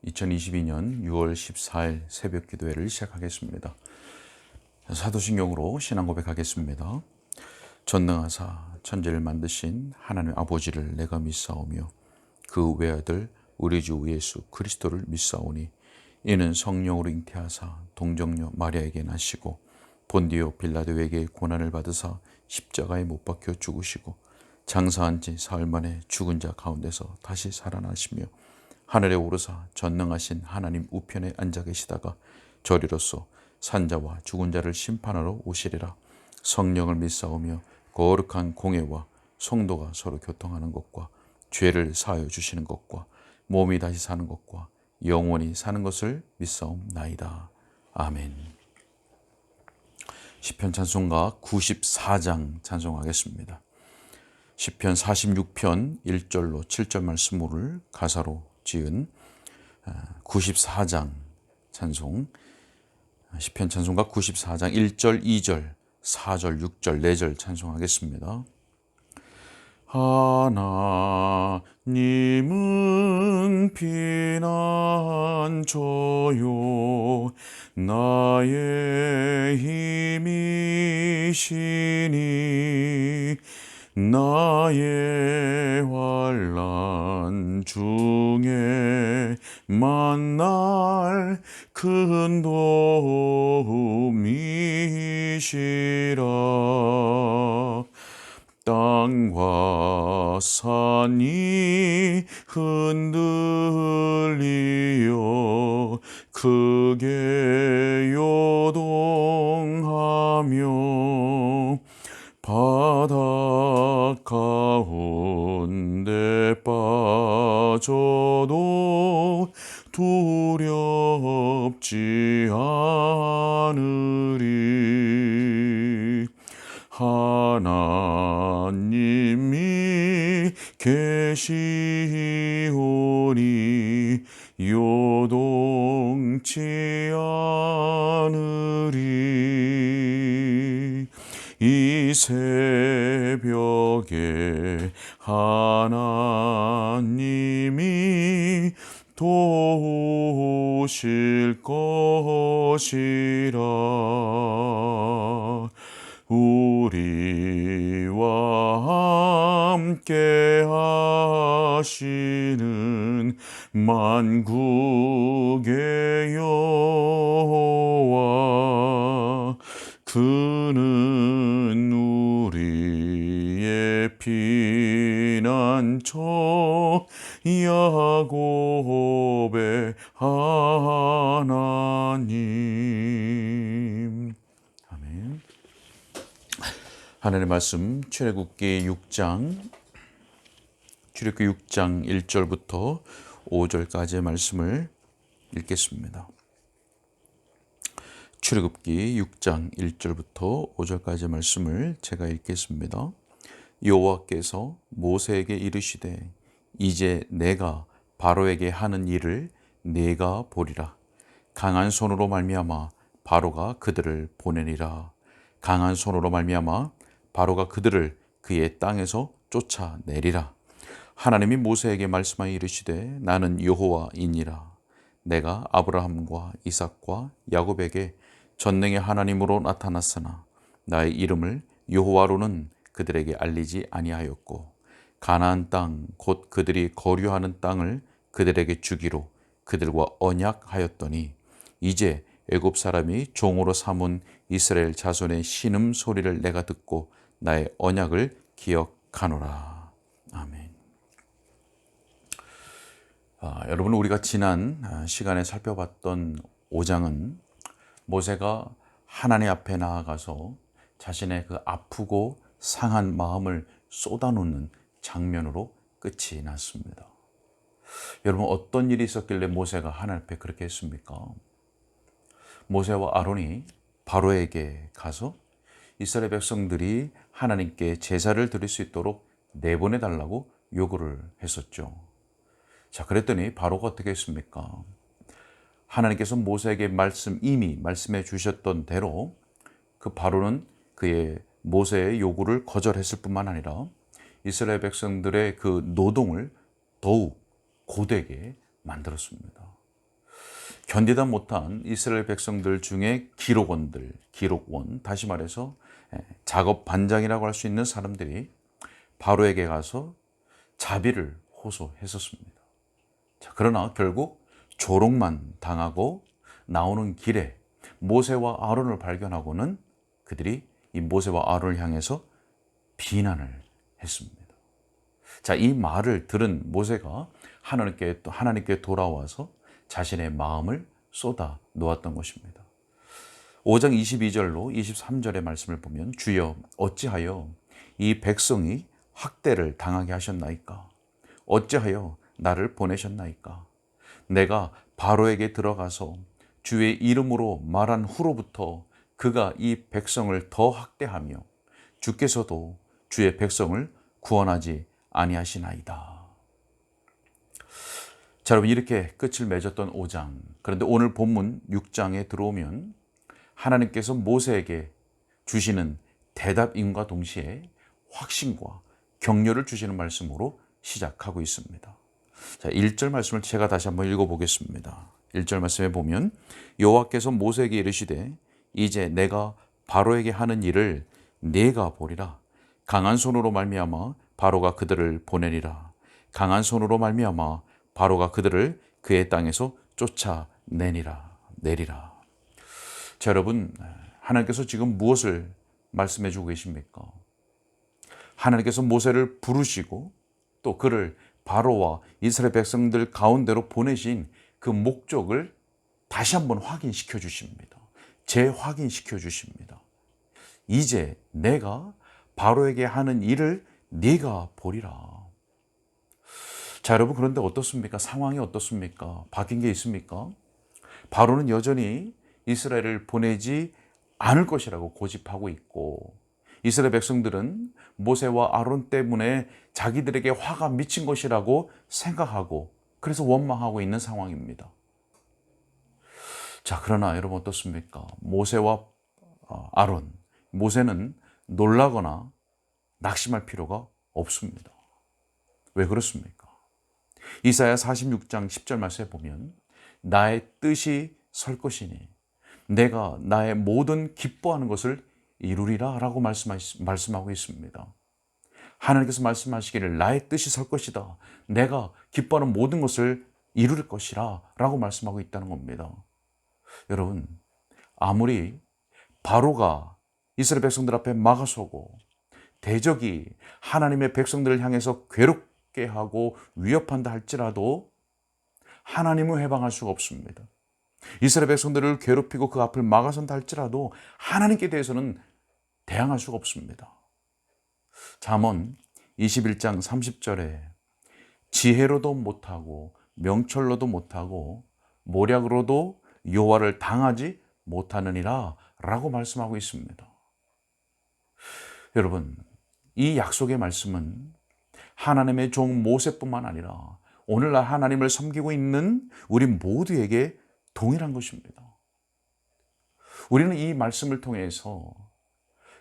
2022년 6월 14일 새벽 기도회를 시작하겠습니다. 사도신경으로 신앙 고백하겠습니다. 전능하사 천지를 만드신 하나님 아버지를 내가 믿사오며 그 외아들 우리 주 예수 그리스도를 믿사오니 이는 성령으로 잉태하사 동정녀 마리아에게 나시고 본디오 빌라도에게 고난을 받으사 십자가에 못 박혀 죽으시고 장사한 지 사흘 만에 죽은 자 가운데서 다시 살아나시며 하늘에 오르사 전능하신 하나님 우편에 앉아 계시다가 저리로서 산자와 죽은 자를 심판하러 오시리라. 성령을 믿사오며 거룩한 공회와 성도가 서로 교통하는 것과 죄를 사하여 주시는 것과 몸이 다시 사는 것과 영원히 사는 것을 믿사옵나이다. 아멘. 시편 찬송가 94장 찬송하겠습니다. 시편 46편 1절로 7절 말씀을 가사로 지은 94장 찬송, 시편 찬송가 94장 1절, 2절, 4절, 6절, 4절 찬송하겠습니다. 하나님은 피난처요 나의 힘이시니 나의 환난 중에 만날 큰 도움이시라. 땅과 산이 흔들리어 크게 요동하며 바다 가운데 빠져도 두렵지 않으리. 하나님이 계시오니 요동치 않으리. 이 새벽에 하나님이 도우실 것이라. 우리와 함께 하시는 만국의 여호와 그는 우리의 피난처 야곱의 하나님. 아멘. 하나님의 말씀 출애굽기 6장 1절부터 5절까지의 말씀을 읽겠습니다. 출애굽기 6장 1절부터 5절까지의 말씀을 제가 읽겠습니다. 여호와께서 모세에게 이르시되 이제 내가 바로에게 하는 일을 네가 보리라. 강한 손으로 말미암아 바로가 그들을 보내니라. 강한 손으로 말미암아 바로가 그들을 그의 땅에서 쫓아내리라. 하나님이 모세에게 말씀하여 이르시되 나는 여호와이니라. 내가 아브라함과 이삭과 야곱에게 전능의 하나님으로 나타났으나 나의 이름을 여호와로는 그들에게 알리지 아니하였고 가나안 땅 곧 그들이 거류하는 땅을 그들에게 주기로 그들과 언약하였더니 이제 애굽 사람이 종으로 삼은 이스라엘 자손의 신음 소리를 내가 듣고 나의 언약을 기억하노라. 아멘. 여러분, 우리가 지난 시간에 살펴봤던 5장은 모세가 하나님 앞에 나아가서 자신의 그 아프고 상한 마음을 쏟아놓는 장면으로 끝이 났습니다. 여러분, 어떤 일이 있었길래 모세가 하나님 앞에 그렇게 했습니까? 모세와 아론이 바로에게 가서 이스라엘 백성들이 하나님께 제사를 드릴 수 있도록 내보내달라고 요구를 했었죠. 자, 그랬더니 바로가 어떻게 했습니까? 하나님께서 모세에게 이미 말씀해 주셨던 대로 그 바로는 그의 모세의 요구를 거절했을 뿐만 아니라 이스라엘 백성들의 그 노동을 더욱 고되게 만들었습니다. 견디다 못한 이스라엘 백성들 중에 기록원, 다시 말해서 작업 반장이라고 할 수 있는 사람들이 바로에게 가서 자비를 호소했었습니다. 자, 그러나 결국 조롱만 당하고 나오는 길에 모세와 아론을 발견하고는 그들이 이 모세와 아론을 향해서 비난을 했습니다. 자, 이 말을 들은 모세가 하나님께 돌아와서 자신의 마음을 쏟아 놓았던 것입니다. 5장 22절로 23절의 말씀을 보면 주여 어찌하여 이 백성이 학대를 당하게 하셨나이까? 어찌하여 나를 보내셨나이까? 내가 바로에게 들어가서 주의 이름으로 말한 후로부터 그가 이 백성을 더 학대하며 주께서도 주의 백성을 구원하지 아니하시나이다. 자, 여러분, 이렇게 끝을 맺었던 5장. 그런데 오늘 본문 6장에 들어오면 하나님께서 모세에게 주시는 대답임과 동시에 확신과 격려를 주시는 말씀으로 시작하고 있습니다. 자, 1절 말씀을 제가 다시 한번 읽어보겠습니다. 1절 말씀에 보면 여호와께서 모세에게 이르시되 이제 내가 바로에게 하는 일을 네가 보리라. 강한 손으로 말미암아 바로가 그들을 보내리라. 강한 손으로 말미암아 바로가 그들을 그의 땅에서 쫓아내리라. 자, 여러분, 하나님께서 지금 무엇을 말씀해 주고 계십니까? 하나님께서 모세를 부르시고 또 그를 바로와 이스라엘 백성들 가운데로 보내신 그 목적을 다시 한번 확인시켜 주십니다. 재확인시켜 주십니다. 이제 내가 바로에게 하는 일을 네가 보리라. 자, 여러분, 그런데 어떻습니까? 상황이 어떻습니까? 바뀐 게 있습니까? 바로는 여전히 이스라엘을 보내지 않을 것이라고 고집하고 있고, 이스라엘 백성들은 모세와 아론 때문에 자기들에게 화가 미친 것이라고 생각하고 그래서 원망하고 있는 상황입니다. 자, 그러나 여러분 어떻습니까? 모세와 아론, 모세는 놀라거나 낙심할 필요가 없습니다. 왜 그렇습니까? 이사야 46장 10절 말씀에 보면 나의 뜻이 설 것이니 내가 나의 모든 기뻐하는 것을 이루리라 라고 말씀하고 있습니다. 하나님께서 말씀하시기를 나의 뜻이 설 것이다. 내가 기뻐하는 모든 것을 이룰 것이라 라고 말씀하고 있다는 겁니다. 여러분, 아무리 바로가 이스라엘 백성들 앞에 막아서고 대적이 하나님의 백성들을 향해서 괴롭게 하고 위협한다 할지라도 하나님은 해방할 수가 없습니다. 이스라엘 백성들을 괴롭히고 그 앞을 막아선다 할지라도 하나님께 대해서는 대항할 수가 없습니다. 잠언 21장 30절에 지혜로도 못하고 명철로도 못하고 모략으로도 여호와를 당하지 못하느니라 라고 말씀하고 있습니다. 여러분, 이 약속의 말씀은 하나님의 종 모세뿐만 아니라 오늘날 하나님을 섬기고 있는 우리 모두에게 동일한 것입니다. 우리는 이 말씀을 통해서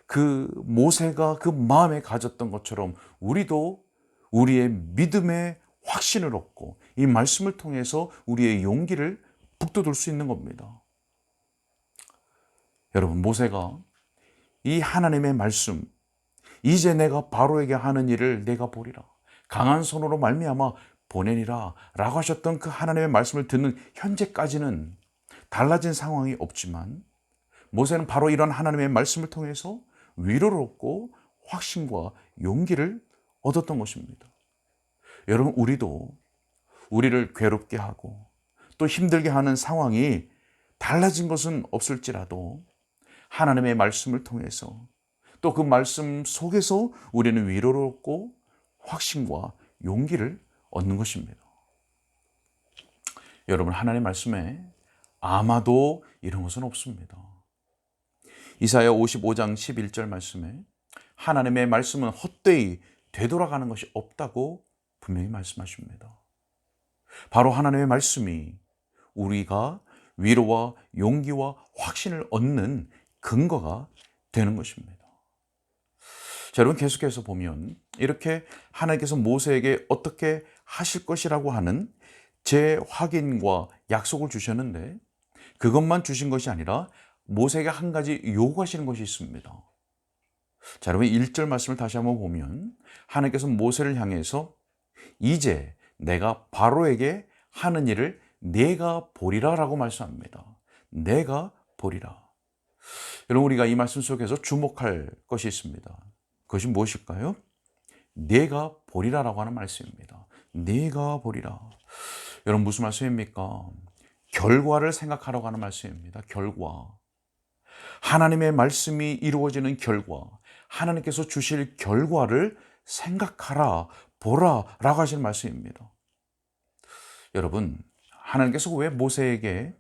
그 모세가 그 마음에 가졌던 것처럼 우리도 우리의 믿음의 확신을 얻고 이 말씀을 통해서 우리의 용기를 북돋을 수 있는 겁니다. 여러분, 모세가 이 하나님의 말씀, 이제 내가 바로에게 하는 일을 내가 보리라, 강한 손으로 말미암아 보내리라 라고 하셨던 그 하나님의 말씀을 듣는 현재까지는 달라진 상황이 없지만 모세는 바로 이런 하나님의 말씀을 통해서 위로를 얻고 확신과 용기를 얻었던 것입니다. 여러분, 우리도 우리를 괴롭게 하고 또 힘들게 하는 상황이 달라진 것은 없을지라도 하나님의 말씀을 통해서 또 그 말씀 속에서 우리는 위로를 얻고 확신과 용기를 얻는 것입니다. 여러분, 하나님의 말씀에 아마도 이런 것은 없습니다. 이사야 55장 11절 말씀에 하나님의 말씀은 헛되이 되돌아가는 것이 없다고 분명히 말씀하십니다. 바로 하나님의 말씀이 우리가 위로와 용기와 확신을 얻는 근거가 되는 것입니다. 자, 여러분, 계속해서 보면 이렇게 하나님께서 모세에게 어떻게 하실 것이라고 하는 재확인과 약속을 주셨는데 그것만 주신 것이 아니라 모세에게 한 가지 요구하시는 것이 있습니다. 자, 여러분 1절 말씀을 다시 한번 보면 하나님께서 모세를 향해서 이제 내가 바로에게 하는 일을 내가 보리라 라고 말씀합니다. 내가 보리라. 여러분 우리가 이 말씀 속에서 주목할 것이 있습니다. 그것이 무엇일까요? 내가 보리라라고 하는 말씀입니다. 내가 보리라. 여러분 무슨 말씀입니까? 결과를 생각하라고 하는 말씀입니다. 결과. 하나님의 말씀이 이루어지는 결과, 하나님께서 주실 결과를 생각하라, 보라 라고 하시는 말씀입니다. 여러분, 하나님께서 왜 모세에게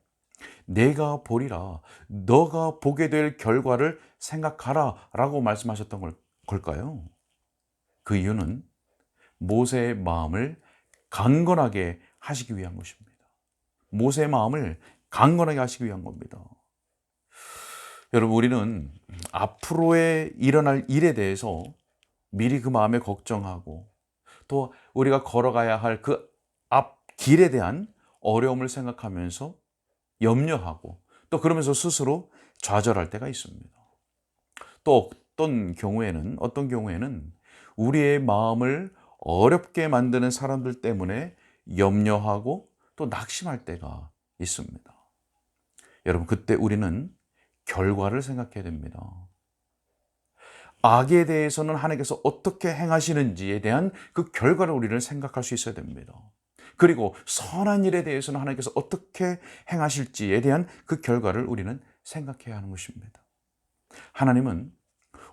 내가 보리라, 너가 보게 될 결과를 생각하라 라고 말씀하셨던 걸까요? 그 이유는 모세의 마음을 강건하게 하시기 위한 것입니다. 모세의 마음을 강건하게 하시기 위한 겁니다. 여러분 우리는 앞으로의 일어날 일에 대해서 미리 그 마음에 걱정하고 또 우리가 걸어가야 할 그 앞 길에 대한 어려움을 생각하면서 염려하고 또 그러면서 스스로 좌절할 때가 있습니다. 또 어떤 경우에는 우리의 마음을 어렵게 만드는 사람들 때문에 염려하고 또 낙심할 때가 있습니다. 여러분 그때 우리는 결과를 생각해야 됩니다. 악에 대해서는 하나님께서 어떻게 행하시는지에 대한 그 결과를 우리는 생각할 수 있어야 됩니다. 그리고 선한 일에 대해서는 하나님께서 어떻게 행하실지에 대한 그 결과를 우리는 생각해야 하는 것입니다. 하나님은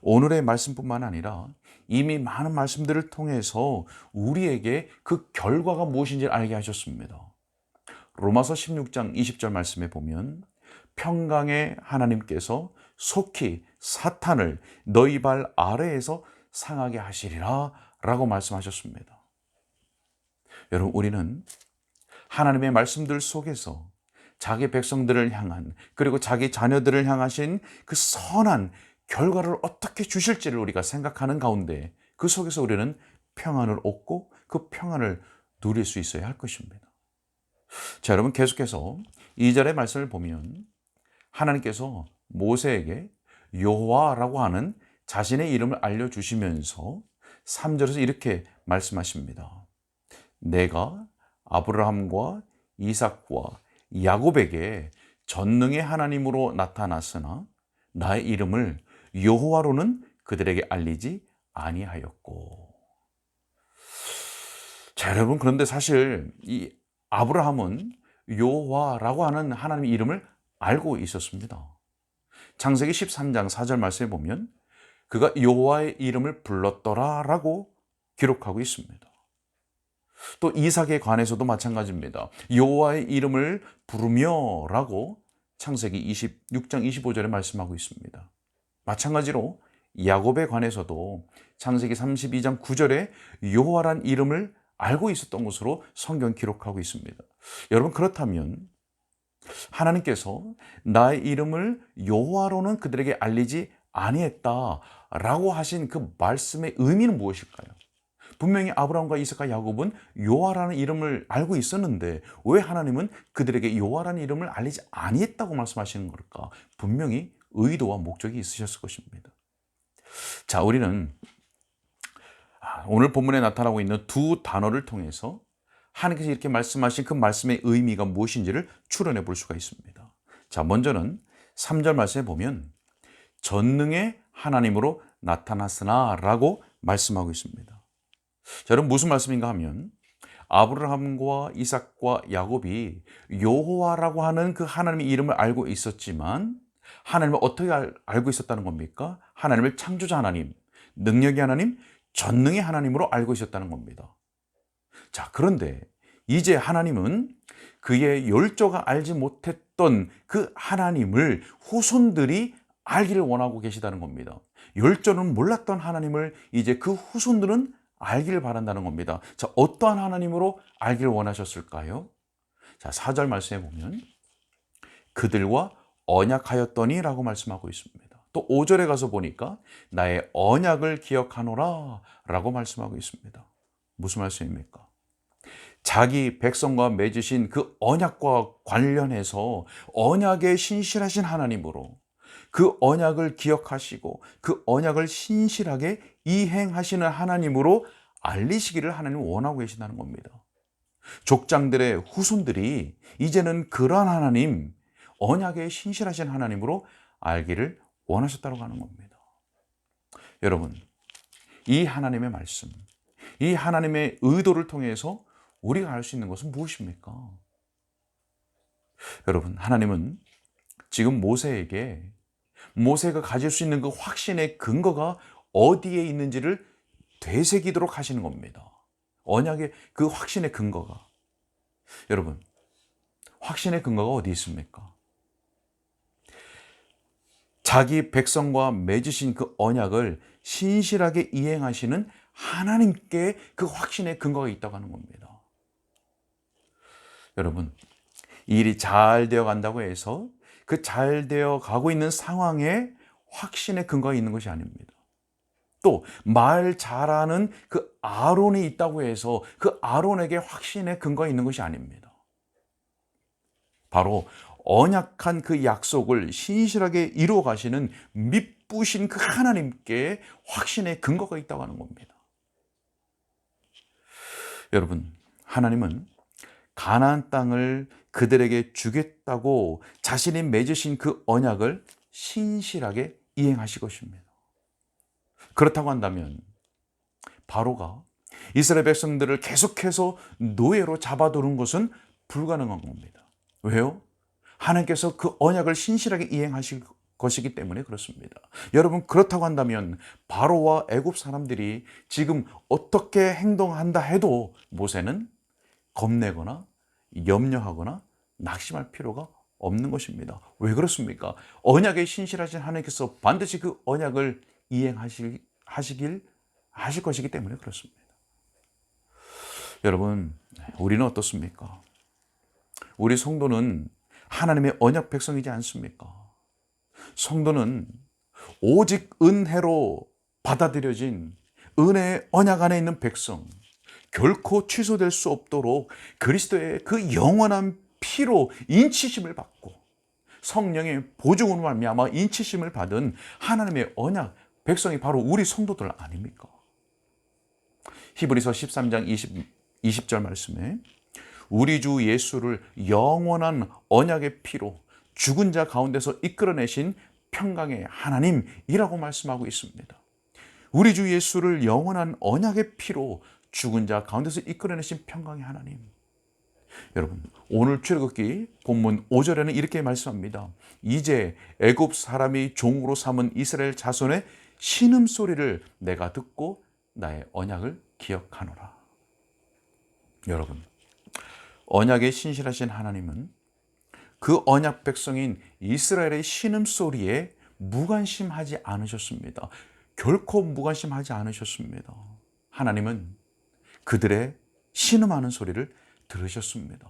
오늘의 말씀뿐만 아니라 이미 많은 말씀들을 통해서 우리에게 그 결과가 무엇인지를 알게 하셨습니다. 로마서 16장 20절 말씀에 보면 평강의 하나님께서 속히 사탄을 너희 발 아래에서 상하게 하시리라 라고 말씀하셨습니다. 여러분 우리는 하나님의 말씀들 속에서 자기 백성들을 향한 그리고 자기 자녀들을 향하신 그 선한 결과를 어떻게 주실지를 우리가 생각하는 가운데 그 속에서 우리는 평안을 얻고 그 평안을 누릴 수 있어야 할 것입니다. 자, 여러분 계속해서 2절의 말씀을 보면 하나님께서 모세에게 여호와라고 하는 자신의 이름을 알려주시면서 3절에서 이렇게 말씀하십니다. 내가 아브라함과 이삭과 야곱에게 전능의 하나님으로 나타났으나 나의 이름을 여호와로는 그들에게 알리지 아니하였고. 자, 여러분 그런데 사실 이 아브라함은 여호와라고 하는 하나님의 이름을 알고 있었습니다. 창세기 13장 4절 말씀에 보면 그가 여호와의 이름을 불렀더라라고 기록하고 있습니다. 또 이삭에 관해서도 마찬가지입니다. 여호와의 이름을 부르며라고 창세기 26장 25절에 말씀하고 있습니다. 마찬가지로 야곱에 관해서도 창세기 32장 9절에 여호와란 이름을 알고 있었던 것으로 성경 기록하고 있습니다. 여러분 그렇다면 하나님께서 나의 이름을 여호와로는 그들에게 알리지 아니했다라고 하신 그 말씀의 의미는 무엇일까요? 분명히 아브라함과 이삭과 야곱은 여호와라는 이름을 알고 있었는데 왜 하나님은 그들에게 여호와라는 이름을 알리지 아니했다고 말씀하시는 걸까? 분명히 의도와 목적이 있으셨을 것입니다. 자, 우리는 오늘 본문에 나타나고 있는 두 단어를 통해서 하나님께서 이렇게 말씀하신 그 말씀의 의미가 무엇인지를 추론해 볼 수가 있습니다. 자, 먼저는 3절 말씀에 보면 전능의 하나님으로 나타났으나 라고 말씀하고 있습니다. 자, 여러분 무슨 말씀인가 하면 아브라함과 이삭과 야곱이 여호와라고 하는 그 하나님의 이름을 알고 있었지만 하나님을 어떻게 알고 있었다는 겁니까? 하나님을 창조자 하나님, 능력의 하나님, 전능의 하나님으로 알고 있었다는 겁니다. 자, 그런데 이제 하나님은 그의 열조가 알지 못했던 그 하나님을 후손들이 알기를 원하고 계시다는 겁니다. 열조는 몰랐던 하나님을 이제 그 후손들은 알기를 바란다는 겁니다. 자, 어떠한 하나님으로 알기를 원하셨을까요? 자, 4절 말씀에 보면 그들과 언약하였더니 라고 말씀하고 있습니다. 또 5절에 가서 보니까 나의 언약을 기억하노라 라고 말씀하고 있습니다. 무슨 말씀입니까? 자기 백성과 맺으신 그 언약과 관련해서 언약에 신실하신 하나님으로 그 언약을 기억하시고 그 언약을 신실하게 이행하시는 하나님으로 알리시기를 하나님 원하고 계시다는 겁니다. 족장들의 후손들이 이제는 그러한 하나님, 언약에 신실하신 하나님으로 알기를 원하셨다고 하는 겁니다. 여러분, 이 하나님의 말씀, 이 하나님의 의도를 통해서 우리가 알 수 있는 것은 무엇입니까? 여러분, 하나님은 지금 모세가 가질 수 있는 그 확신의 근거가 어디에 있는지를 되새기도록 하시는 겁니다. 언약의 그 확신의 근거가. 여러분, 확신의 근거가 어디 있습니까? 자기 백성과 맺으신 그 언약을 신실하게 이행하시는 하나님께 그 확신의 근거가 있다고 하는 겁니다. 여러분, 일이 잘 되어 간다고 해서 그 잘 되어 가고 있는 상황에 확신의 근거가 있는 것이 아닙니다. 또 말 잘하는 그 아론이 있다고 해서 그 아론에게 확신의 근거가 있는 것이 아닙니다. 바로 언약한 그 약속을 신실하게 이루어 가시는 미쁘신 그 하나님께 확신의 근거가 있다고 하는 겁니다. 여러분, 하나님은 가나안 땅을 그들에게 주겠다고 자신이 맺으신 그 언약을 신실하게 이행하실 것입니다. 그렇다고 한다면 바로가 이스라엘 백성들을 계속해서 노예로 잡아두는 것은 불가능한 겁니다. 왜요? 하나님께서 그 언약을 신실하게 이행하실 것이기 때문에 그렇습니다. 여러분, 그렇다고 한다면 바로와 애굽 사람들이 지금 어떻게 행동한다 해도 모세는 겁내거나 염려하거나 낙심할 필요가 없는 것입니다. 왜 그렇습니까? 언약에 신실하신 하나님께서 반드시 그 언약을 이행하실 것이기 때문에 그렇습니다. 여러분, 우리는 어떻습니까? 우리 성도는 하나님의 언약 백성이지 않습니까? 성도는 오직 은혜로 받아들여진 은혜의 언약 안에 있는 백성, 결코 취소될 수 없도록 그리스도의 그 영원한 피로 인치심을 받고 성령의 보증으로 말미암아 인치심을 받은 하나님의 언약 백성이 바로 우리 성도들 아닙니까? 히브리서 13장 20절 말씀에 우리 주 예수를 영원한 언약의 피로 죽은 자 가운데서 이끌어내신 평강의 하나님이라고 말씀하고 있습니다. 우리 주 예수를 영원한 언약의 피로 죽은 자 가운데서 이끌어내신 평강의 하나님. 여러분, 오늘 출애굽기 본문 5절에는 이렇게 말씀합니다. 이제 애굽 사람이 종으로 삼은 이스라엘 자손의 신음소리를 내가 듣고 나의 언약을 기억하노라. 여러분, 언약에 신실하신 하나님은 그 언약 백성인 이스라엘의 신음소리에 무관심하지 않으셨습니다. 결코 무관심하지 않으셨습니다. 하나님은 그들의 신음하는 소리를 들으셨습니다.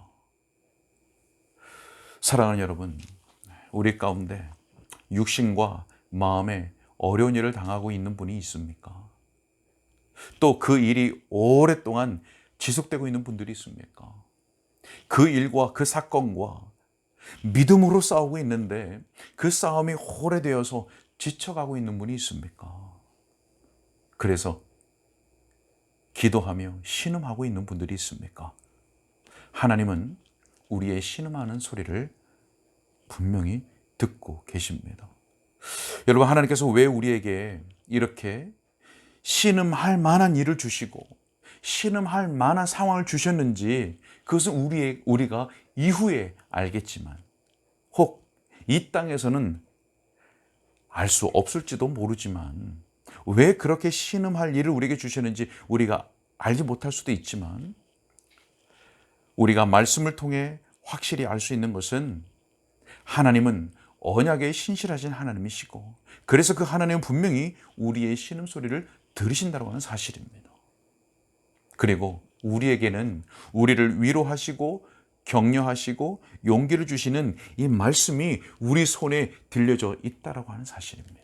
사랑하는 여러분, 우리 가운데 육신과 마음에 어려운 일을 당하고 있는 분이 있습니까? 또 그 일이 오랫동안 지속되고 있는 분들이 있습니까? 그 일과 그 사건과 믿음으로 싸우고 있는데 그 싸움이 오래되어서 지쳐가고 있는 분이 있습니까? 그래서 기도하며 신음하고 있는 분들이 있습니까? 하나님은 우리의 신음하는 소리를 분명히 듣고 계십니다. 여러분, 하나님께서 왜 우리에게 이렇게 신음할 만한 일을 주시고 신음할 만한 상황을 주셨는지 그것은 우리가 이후에 알겠지만 혹 이 땅에서는 알 수 없을지도 모르지만 왜 그렇게 신음할 일을 우리에게 주셨는지 우리가 알지 못할 수도 있지만 우리가 말씀을 통해 확실히 알 수 있는 것은 하나님은 언약에 신실하신 하나님이시고 그래서 그 하나님은 분명히 우리의 신음소리를 들으신다고 하는 사실입니다. 그리고 우리에게는 우리를 위로하시고 격려하시고 용기를 주시는 이 말씀이 우리 손에 들려져 있다고 하는 사실입니다.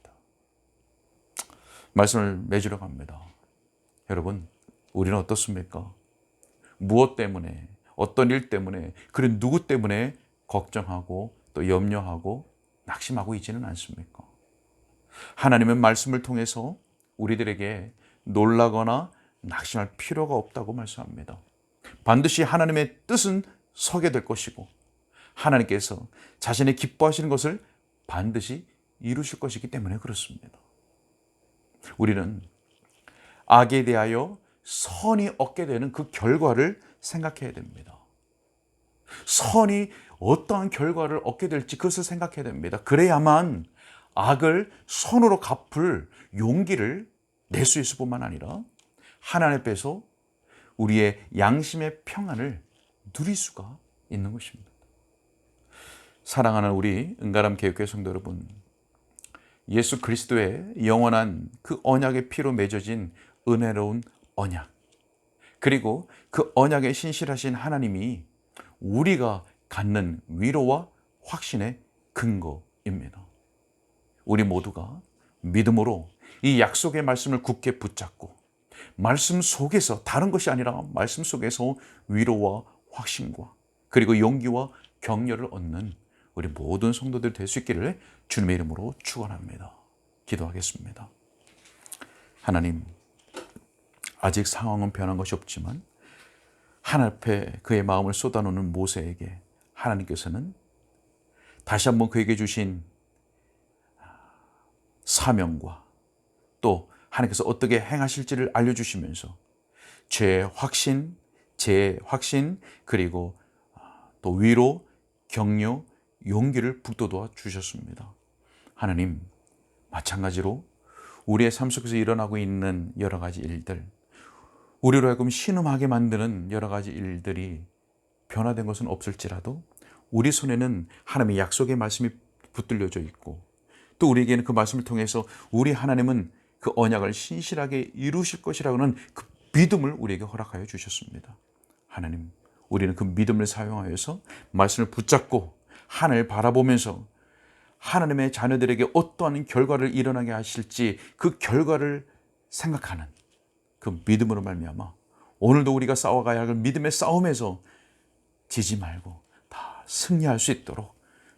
말씀을 맺으러 갑니다. 여러분, 우리는 어떻습니까? 무엇 때문에, 어떤 일 때문에, 그런 누구 때문에 걱정하고 또 염려하고 낙심하고 있지는 않습니까? 하나님은 말씀을 통해서 우리들에게 놀라거나 낙심할 필요가 없다고 말씀합니다. 반드시 하나님의 뜻은 서게 될 것이고 하나님께서 자신의 기뻐하시는 것을 반드시 이루실 것이기 때문에 그렇습니다. 우리는 악에 대하여 선이 얻게 되는 그 결과를 생각해야 됩니다. 선이 어떠한 결과를 얻게 될지 그것을 생각해야 됩니다. 그래야만 악을 선으로 갚을 용기를 낼 수 있을 뿐만 아니라 하나님 앞에서 우리의 양심의 평안을 누릴 수가 있는 것입니다. 사랑하는 우리 은가람 개혁교회 성도 여러분, 예수 그리스도의 영원한 그 언약의 피로 맺어진 은혜로운 언약, 그리고 그 언약에 신실하신 하나님이 우리가 갖는 위로와 확신의 근거입니다. 우리 모두가 믿음으로 이 약속의 말씀을 굳게 붙잡고 말씀 속에서, 다른 것이 아니라 말씀 속에서 위로와 확신과 그리고 용기와 격려를 얻는 우리 모든 성도들 될 수 있기를 주님의 이름으로 축원합니다. 기도하겠습니다. 하나님, 아직 상황은 변한 것이 없지만 하나님 앞에 그의 마음을 쏟아놓는 모세에게 하나님께서는 다시 한번 그에게 주신 사명과 또 하나님께서 어떻게 행하실지를 알려주시면서 죄의 확신, 그리고 또 위로, 격려, 용기를 북돋워 주셨습니다. 하나님, 마찬가지로 우리의 삶 속에서 일어나고 있는 여러 가지 일들, 우리로 하여금 신음하게 만드는 여러 가지 일들이 변화된 것은 없을지라도 우리 손에는 하나님의 약속의 말씀이 붙들려져 있고 또 우리에게는 그 말씀을 통해서 우리 하나님은 그 언약을 신실하게 이루실 것이라고는 그 믿음을 우리에게 허락하여 주셨습니다. 하나님, 우리는 그 믿음을 사용하여서 말씀을 붙잡고 하늘을 바라보면서 하나님의 자녀들에게 어떠한 결과를 일어나게 하실지 그 결과를 생각하는 그 믿음으로 말미암아 오늘도 우리가 싸워가야 할 믿음의 싸움에서 지지 말고 다 승리할 수 있도록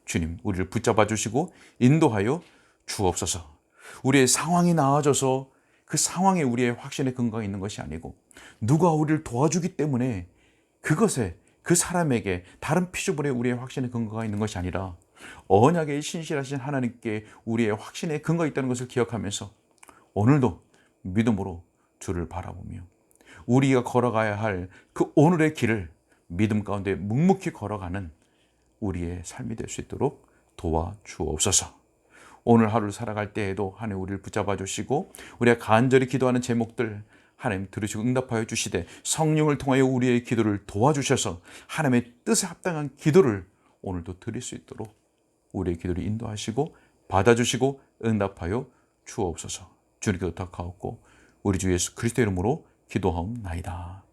주님 우리를 붙잡아 주시고 인도하여 주옵소서. 우리의 상황이 나아져서 그 상황에 우리의 확신의 근거가 있는 것이 아니고 누가 우리를 도와주기 때문에 그것에 그 사람에게 다른 피조물에 우리의 확신의 근거가 있는 것이 아니라 언약에 신실하신 하나님께 우리의 확신의 근거가 있다는 것을 기억하면서 오늘도 믿음으로 주를 바라보며 우리가 걸어가야 할 그 오늘의 길을 믿음 가운데 묵묵히 걸어가는 우리의 삶이 될 수 있도록 도와주옵소서. 오늘 하루를 살아갈 때에도 하나님 우리를 붙잡아 주시고 우리가 간절히 기도하는 제목들 하나님 들으시고 응답하여 주시되 성령을 통하여 우리의 기도를 도와주셔서 하나님의 뜻에 합당한 기도를 오늘도 드릴 수 있도록 우리의 기도를 인도하시고 받아주시고 응답하여 주옵소서. 주님께 부탁하옵고 우리 주 예수 그리스도 이름으로 기도하옵나이다.